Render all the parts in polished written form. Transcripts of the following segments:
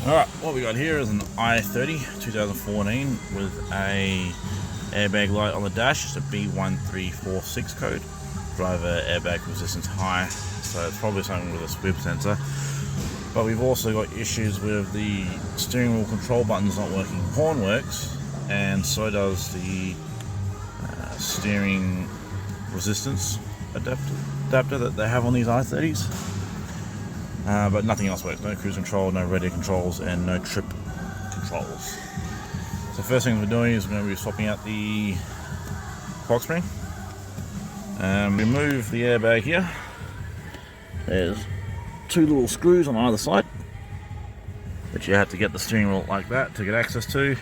Alright, what we got here is an i30 2014 with a airbag light on the dash. It's a B1346 code. Driver airbag resistance high, so it's probably something with a SWIB sensor. But we've also got issues with the steering wheel control buttons not working. Horn works, and so does the steering resistance adapter that they have on these i30s. But nothing else works. No cruise control, no radio controls, and no trip controls. So first thing we're doing is we're going to be swapping out the box spring. Remove the airbag here. There's two little screws on either side, which you have to get the steering wheel like that to get access to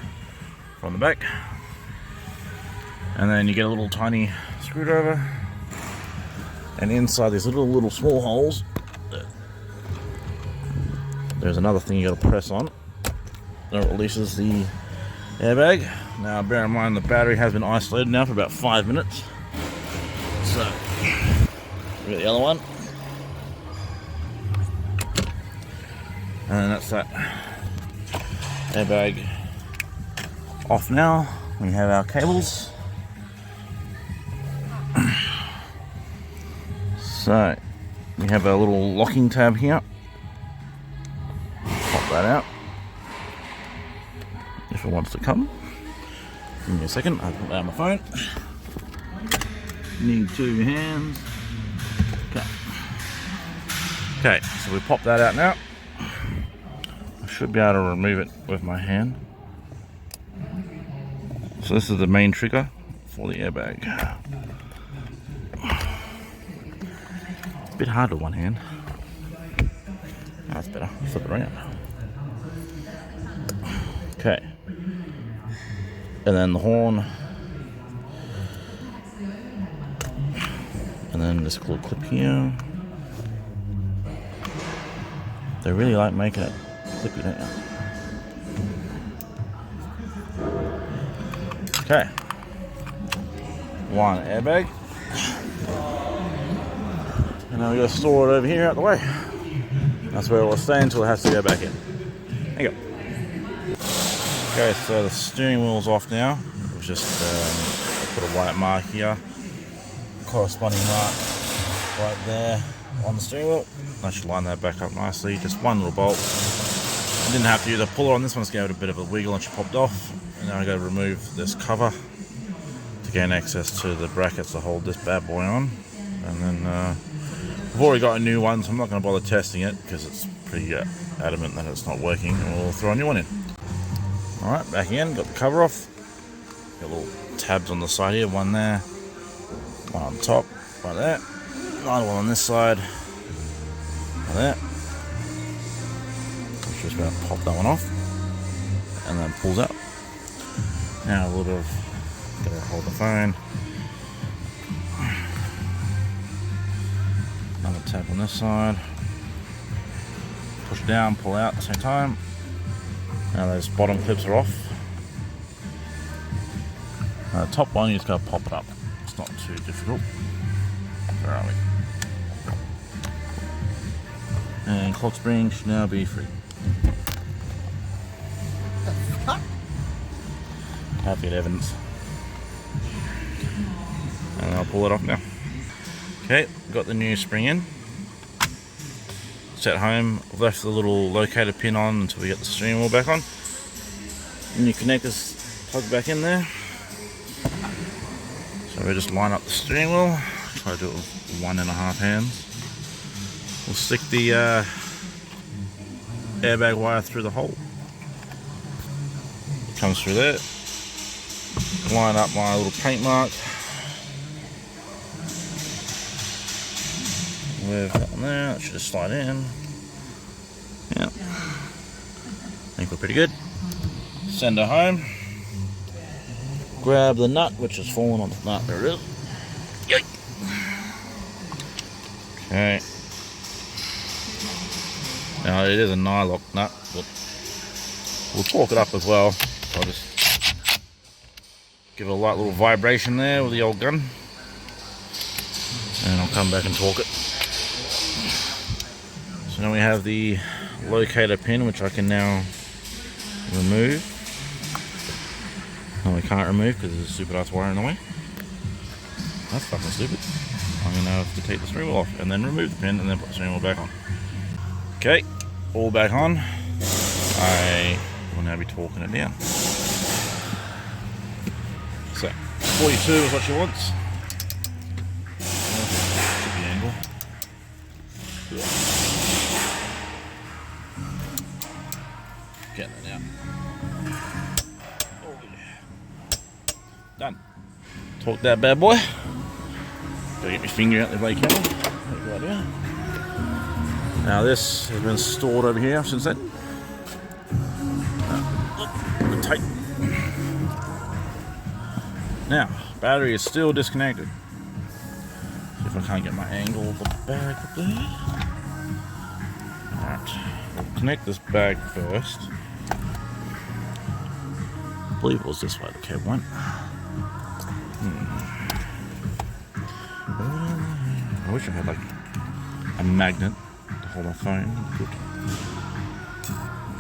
from the back. And then you get a little tiny screwdriver, and inside these little small holes, there's another thing you got to press on that releases the airbag. Now bear in mind the battery has been isolated now for about 5 minutes. So we got the other one, and that's that airbag off now. We have our cables. So we have a little locking tab here. Pop that out if it wants to come. Give me a second, I'll put that on my phone. Need 2 hands. Okay, so we pop that out now. I should be able to remove it with my hand. So this is the main trigger for the airbag. A bit hard with one hand. Oh, that's better. Flip it around. Okay. And then the horn. And then this little clip here. They really like making it clippy, don't you? Okay. One airbag. And now we got to store it over here out the way. That's where it will stay until it has to go back in. There you go. Okay, so the steering wheel's off now. It was just put a white mark here, corresponding mark right there on the steering wheel. I should line that back up nicely. Just one little bolt. I didn't have to use a puller on this one. It's gave it a bit of a wiggle and she popped off. And now I got to remove this cover to gain access to the brackets to hold this bad boy on. And then I've already got a new one, so I'm not going to bother testing it because it's pretty adamant that it's not working, and we'll throw a new one in. Alright, back in, got the cover off. Got little tabs on the side here, one there, one on top, right there, another one on this side, right there. I'm just going to pop that one off, and then pulls out. Now a little bit of, gotta hold the phone. Another tab on this side. Push it down, pull out at the same time. Now those bottom clips are off. The top one, you just gotta pop it up. It's not too difficult. Where are we? And clock spring should now be free. Happy at evidence. And I'll pull it off now. Okay, got the new spring in. It's at home. I've left the little locator pin on until we get the steering wheel back on. And you connect this plug back in there. So we just line up the steering wheel. Try to do it with 1.5 hands. We'll stick the airbag wire through the hole. It comes through there. Line up my little paint mark. With that one there, that should just slide in. Yeah. I think we're pretty good. Send her home. Grab the nut, which has fallen on the nut. There it is. Yay! Okay. Now it is a nylock nut, but we'll torque it up as well. So I'll just give it a light little vibration there with the old gun. And I'll come back and torque it. So now we have the locator pin, which I can now remove. No, we can't remove because there's a stupid ass wire in the way. That's fucking stupid. I'm going to have to take the steering wheel off and then remove the pin and then put the steering wheel back on. Okay, all back on. I will now be torquing it down. So, 42 is what she wants. Should be angle. Getting it out. Oh yeah. Done. Torque that bad boy. Gotta get my finger out the brake handle. Now this has been stored over here since then. Tight. Now, battery is still disconnected. See if I can't get my angle of the bag up there. Alright, we'll connect this bag first. I believe it was this way the cable went. I wish I had like a magnet to hold my phone. Good.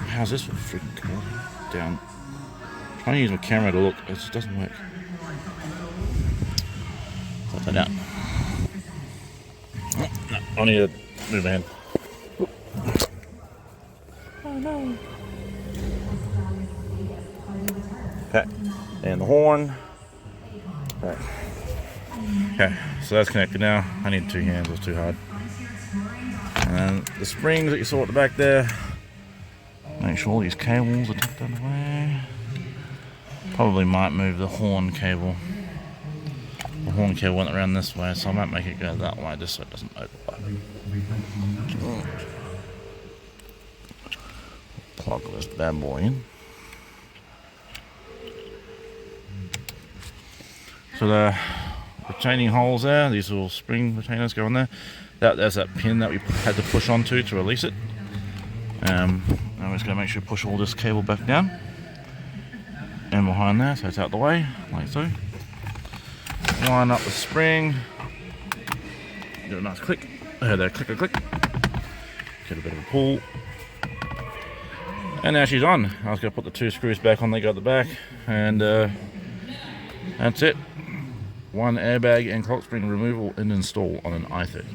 How's this for freaking cool? Down. I'm trying to use my camera to look, it just doesn't work. Put that out. Oh, no, I need to move my hand. Oh no. Okay, and the horn. Okay. Okay, so that's connected now. I need two hands, it was too hard. And the springs that you saw at the back there. Make sure all these cables are tucked under the way. Probably might move the horn cable. The horn cable went around this way, so I might make it go that way just so it doesn't overlap. Plug this bad boy in. So the retaining holes there, these little spring retainers go in there. There's that pin that we had to push onto to release it. I'm just going to make sure to push all this cable back down and behind there, so it's out the way, like so. Line up the spring, do a nice click, there, click, get a bit of a pull, and now she's on. I was going to put the two screws back on, they go at the back, and that's it. One airbag and clock spring removal and install on an i30.